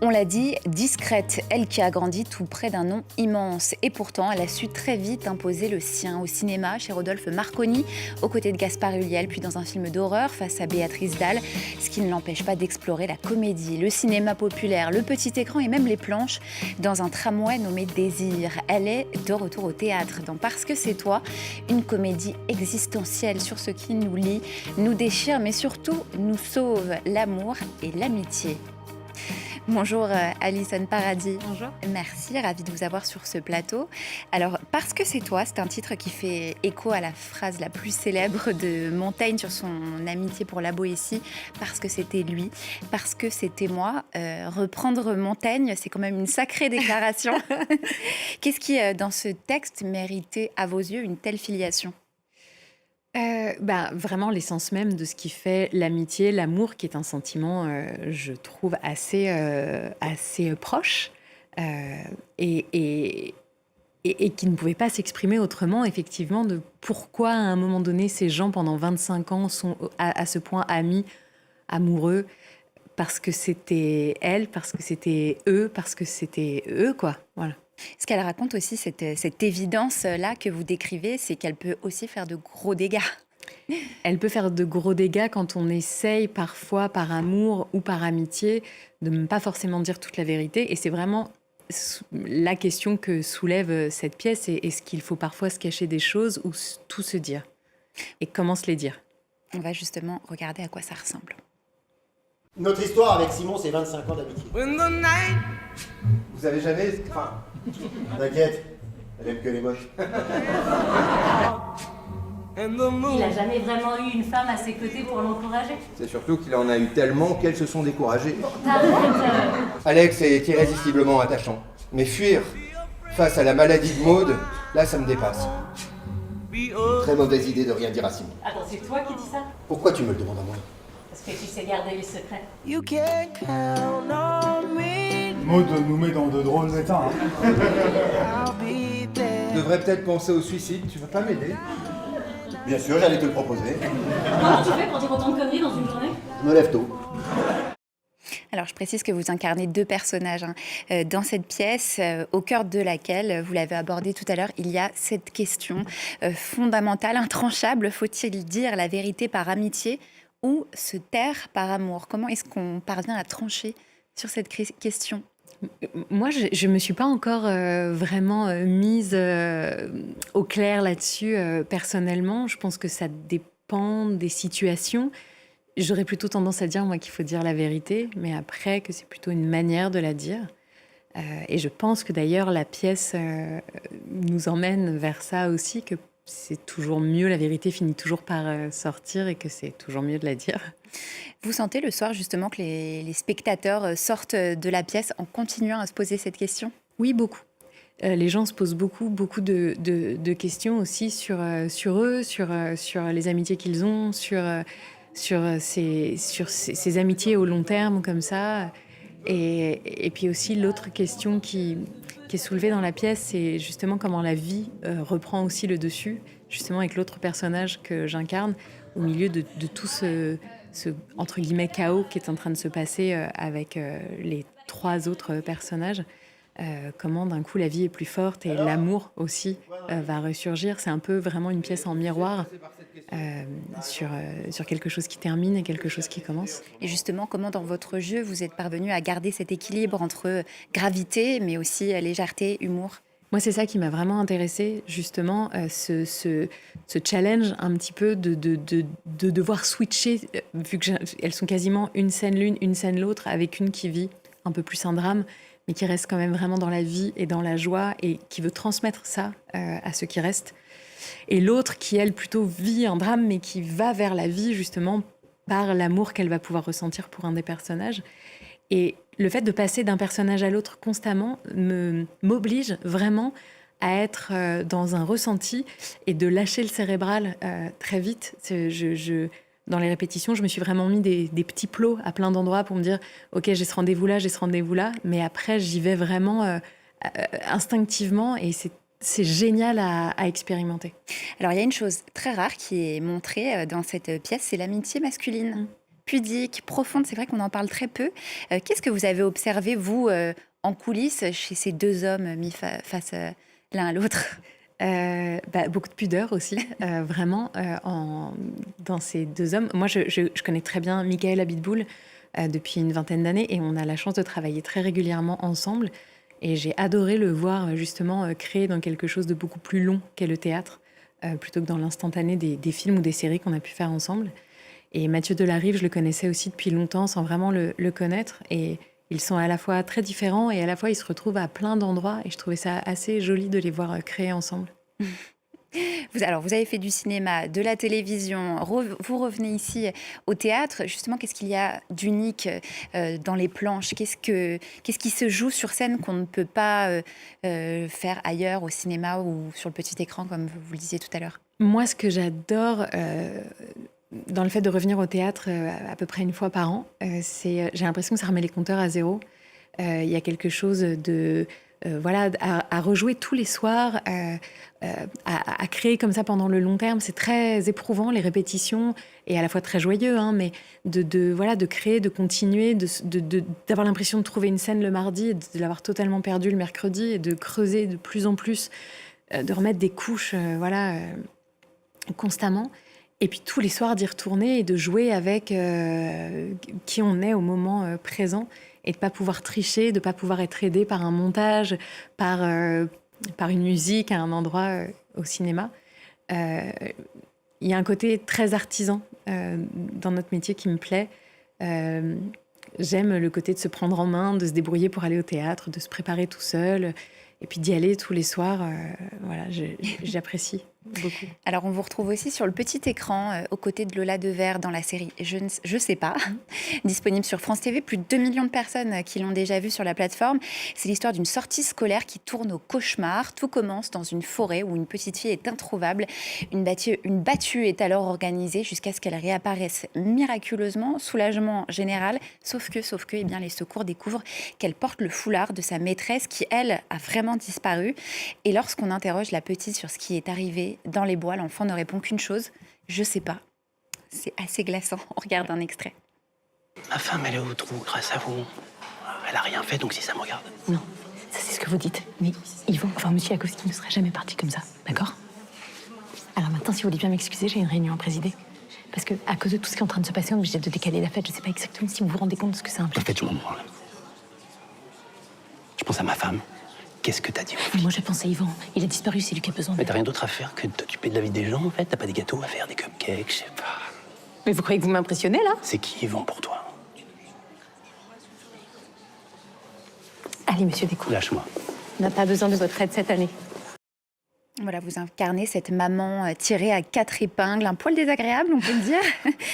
On l'a dit, discrète, elle qui a grandi tout près d'un nom immense. Et pourtant, elle a su très vite imposer le sien au cinéma, chez Rodolphe Marconi, aux côtés de Gaspard Ulliel, puis dans un film d'horreur face à Béatrice Dalle, ce qui ne l'empêche pas d'explorer la comédie, le cinéma populaire, le petit écran et même les planches dans un tramway nommé Désir. Elle est de retour au théâtre dans Parce que c'est toi, une comédie existentielle sur ce qui nous lie, nous déchire, mais surtout nous sauve, l'amour et l'amitié. Bonjour Alison Paradis. Bonjour. Merci, ravie de vous avoir sur ce plateau. Alors, Parce que c'est toi, c'est un titre qui fait écho à la phrase la plus célèbre de Montaigne sur son amitié pour la Boétie. Parce que c'était lui, parce que c'était moi. Reprendre Montaigne, c'est quand même une sacrée déclaration. Qu'est-ce qui, dans ce texte, méritait à vos yeux une telle filiation ? Vraiment l'essence même de ce qui fait l'amitié, l'amour, qui est un sentiment, je trouve, assez proche et qui ne pouvait pas s'exprimer autrement, effectivement, de pourquoi, à un moment donné, ces gens, pendant 25 ans, sont à ce point amis, amoureux, parce que c'était elle, parce que c'était eux, quoi. Voilà. Ce qu'elle raconte aussi, cette évidence-là que vous décrivez, c'est qu'elle peut aussi faire de gros dégâts. Elle peut faire de gros dégâts quand on essaye parfois, par amour ou par amitié, de ne pas forcément dire toute la vérité. Et c'est vraiment la question que soulève cette pièce. Est-ce qu'il faut parfois se cacher des choses ou tout se dire ? Et comment se les dire ? On va justement regarder à quoi ça ressemble. Notre histoire avec Simon, c'est 25 ans d'amitié. Vous avez jamais... Enfin, T'inquiète, elle aime que les moches. Il a jamais vraiment eu une femme à ses côtés pour l'encourager. c'est surtout qu'il en a eu tellement qu'elles se sont découragées. T'arrêtes Alex est irrésistiblement attachant. Mais fuir face à la maladie de Maud, là ça me dépasse. Très mauvaise idée de rien dire à Simon. Attends, c'est toi qui dis ça? Pourquoi tu me le demandes à moi? Parce que tu sais garder les secrets. Maud nous met dans de drôles d'états. Tu devrais peut-être penser au suicide, tu vas pas m'aider? Bien sûr, j'allais te le proposer. Comment tu fais pour dire autant de conneries dans une journée? Je me lève tôt. Alors, je précise que vous incarnez deux personnages dans cette pièce, au cœur de laquelle, vous l'avez abordé tout à l'heure, il y a cette question fondamentale, intranchable. Faut-il dire la vérité par amitié ou se taire par amour? Comment est-ce qu'on parvient à trancher sur cette question? Moi, je ne me suis pas encore vraiment mise au clair là-dessus personnellement. Je pense que ça dépend des situations. J'aurais plutôt tendance à dire, moi, qu'il faut dire la vérité, mais après, que c'est plutôt une manière de la dire. Et je pense que d'ailleurs, la pièce nous emmène vers ça aussi, que c'est toujours mieux, la vérité finit toujours par sortir et que c'est toujours mieux de la dire. Vous sentez le soir justement que les spectateurs sortent de la pièce en continuant à se poser cette question? Oui, beaucoup. Les gens se posent beaucoup de questions aussi sur eux, sur les amitiés qu'ils ont, sur ces amitiés au long terme comme ça. Et puis aussi l'autre question qui est soulevée dans la pièce, c'est justement comment la vie reprend aussi le dessus, justement avec l'autre personnage que j'incarne, au milieu de tout ce entre guillemets chaos qui est en train de se passer avec les trois autres personnages. Comment d'un coup la vie est plus forte et l'amour aussi va ressurgir. C'est un peu vraiment une pièce en miroir sur quelque chose qui termine et quelque chose qui commence. Et justement, comment dans votre jeu vous êtes parvenu à garder cet équilibre entre gravité mais aussi légèreté, humour? Moi, c'est ça qui m'a vraiment intéressée, justement, ce challenge un petit peu de devoir switcher, vu qu'elles sont quasiment une scène l'une, une scène l'autre, avec une qui vit un peu plus un drame, mais qui reste quand même vraiment dans la vie et dans la joie et qui veut transmettre ça à ceux qui restent. Et l'autre qui, elle, plutôt vit un drame, mais qui va vers la vie, justement, par l'amour qu'elle va pouvoir ressentir pour un des personnages. Et le fait de passer d'un personnage à l'autre constamment m'oblige vraiment à être dans un ressenti et de lâcher le cérébral très vite. Dans les répétitions, je me suis vraiment mis des petits plots à plein d'endroits pour me dire « Ok, j'ai ce rendez-vous-là », mais après, j'y vais vraiment instinctivement et c'est génial à expérimenter. Alors, il y a une chose très rare qui est montrée dans cette pièce, c'est l'amitié masculine. pudique, profonde. C'est vrai qu'on en parle très peu. Qu'est-ce que vous avez observé, vous, en coulisses, chez ces deux hommes mis face l'un à l'autre? Beaucoup de pudeur aussi, vraiment, dans ces deux hommes. Moi, je connais très bien Michael Abitboul depuis une vingtaine d'années et on a la chance de travailler très régulièrement ensemble. Et j'ai adoré le voir justement créer dans quelque chose de beaucoup plus long qu'est le théâtre, plutôt que dans l'instantané des films ou des séries qu'on a pu faire ensemble. Et Mathieu Delarive, je le connaissais aussi depuis longtemps sans vraiment le connaître. Et ils sont à la fois très différents et à la fois ils se retrouvent à plein d'endroits. Et je trouvais ça assez joli de les voir créer ensemble. Vous avez fait du cinéma, de la télévision, vous revenez ici au théâtre. Justement, qu'est-ce qu'il y a d'unique dans les planches? Qu'est-ce qui se joue sur scène qu'on ne peut pas faire ailleurs, au cinéma ou sur le petit écran, comme vous le disiez tout à l'heure? Moi, ce que j'adore dans le fait de revenir au théâtre à peu près une fois par an, j'ai l'impression que ça remet les compteurs à zéro. Il y a quelque chose de... à rejouer tous les soirs, à créer comme ça pendant le long terme. C'est très éprouvant, les répétitions, et à la fois très joyeux, hein, mais de créer, de continuer, d'avoir l'impression de trouver une scène le mardi, et de l'avoir totalement perdue le mercredi, et de creuser de plus en plus, de remettre des couches constamment. Et puis tous les soirs d'y retourner et de jouer avec qui on est au moment présent, et de ne pas pouvoir tricher, de ne pas pouvoir être aidé par un montage, par une musique à un endroit au cinéma. Il y a un côté très artisan dans notre métier qui me plaît. J'aime le côté de se prendre en main, de se débrouiller pour aller au théâtre, de se préparer tout seul, et puis d'y aller tous les soirs. J'apprécie beaucoup. Alors, on vous retrouve aussi sur le petit écran, aux côtés de Lola Devers dans la série Je sais pas, disponible sur France TV. Plus de 2 millions de personnes qui l'ont déjà vue sur la plateforme. C'est l'histoire d'une sortie scolaire qui tourne au cauchemar. Tout commence dans une forêt où une petite fille est introuvable. Une battue est alors organisée jusqu'à ce qu'elle réapparaisse miraculeusement. Soulagement général. Sauf que, eh bien, les secours découvrent qu'elle porte le foulard de sa maîtresse qui, elle, a vraiment disparu. Et lorsqu'on interroge la petite sur ce qui est arrivé dans les bois, l'enfant ne répond qu'une chose: je sais pas. C'est assez glaçant. On regarde un extrait. Ma femme, elle est au trou grâce à vous. Elle a rien fait, donc si ça me regarde. Non, ça c'est ce que vous dites. Mais monsieur Agostini ne serait jamais parti comme ça, d'accord? Alors maintenant, si vous voulez bien m'excuser, j'ai une réunion à présider. Parce que à cause de tout ce qui est en train de se passer, on est obligé de décaler la fête. Je sais pas exactement si vous vous rendez compte de ce que ça implique. La fête, je m'en branle. Je pense à ma femme. Qu'est-ce que t'as dit? Moi, je pense à Yvan. Il a disparu, c'est lui qui a besoin de... Mais t'as rien d'autre à faire que de t'occuper de la vie des gens, en fait? T'as pas des gâteaux à faire, des cupcakes, je sais pas. Mais vous croyez que vous m'impressionnez, là? C'est qui Yvan pour toi? Allez, monsieur Descours. Lâche-moi. On n'a pas besoin de votre aide cette année. Voilà, vous incarnez cette maman tirée à 4 épingles, un poil désagréable, on peut le dire.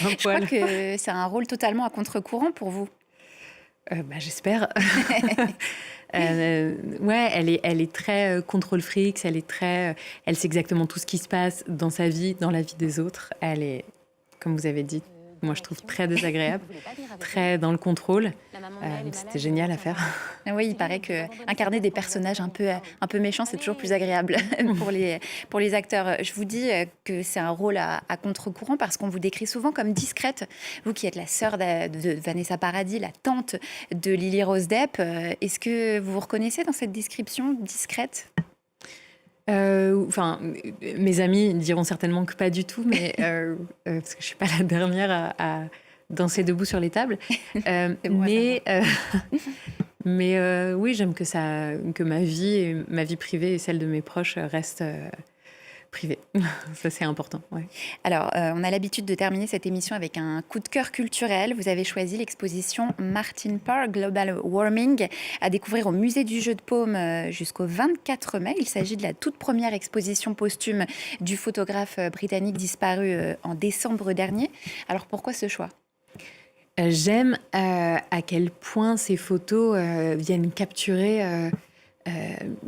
Je crois que c'est un rôle totalement à contre-courant pour vous. J'espère. Elle est très contrôle fric, elle sait exactement tout ce qui se passe dans sa vie, dans la vie des autres. Elle est, comme vous avez dit, moi je trouve très désagréable, très dans le contrôle. C'était génial à faire. Oui, il paraît que incarner des personnages un peu méchants, c'est toujours plus agréable pour les acteurs. Je vous dis que c'est un rôle à contre-courant parce qu'on vous décrit souvent comme discrète. Vous qui êtes la sœur de Vanessa Paradis, la tante de Lily Rose Depp, est-ce que vous vous reconnaissez dans cette description discrète? Mes amis diront certainement que pas du tout, mais parce que je suis pas la dernière à danser debout sur les tables. Oui, j'aime que ma vie privée et celle de mes proches restent privées. Ça, c'est important. Ouais. Alors, on a l'habitude de terminer cette émission avec un coup de cœur culturel. Vous avez choisi l'exposition Martin Parr Global Warming à découvrir au Musée du Jeu de Paume jusqu'au 24 mai. Il s'agit de la toute première exposition posthume du photographe britannique disparu en décembre dernier. Alors, pourquoi ce choix ? J'aime à quel point ces photos viennent capturer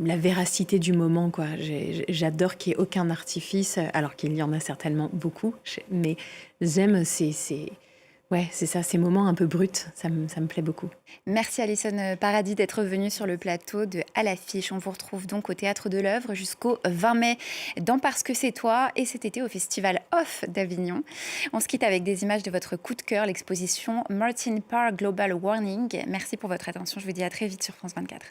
la véracité du moment, quoi. J'adore qu'il n'y ait aucun artifice, alors qu'il y en a certainement beaucoup, mais j'aime Ouais, c'est ça, ces moments un peu bruts, ça me plaît beaucoup. Merci Alison Paradis d'être venue sur le plateau de À l'affiche. On vous retrouve donc au Théâtre de l'Œuvre jusqu'au 20 mai dans Parce que c'est toi et cet été au Festival Off d'Avignon. On se quitte avec des images de votre coup de cœur, l'exposition Martin Parr Global Warning. Merci pour votre attention, je vous dis à très vite sur France 24.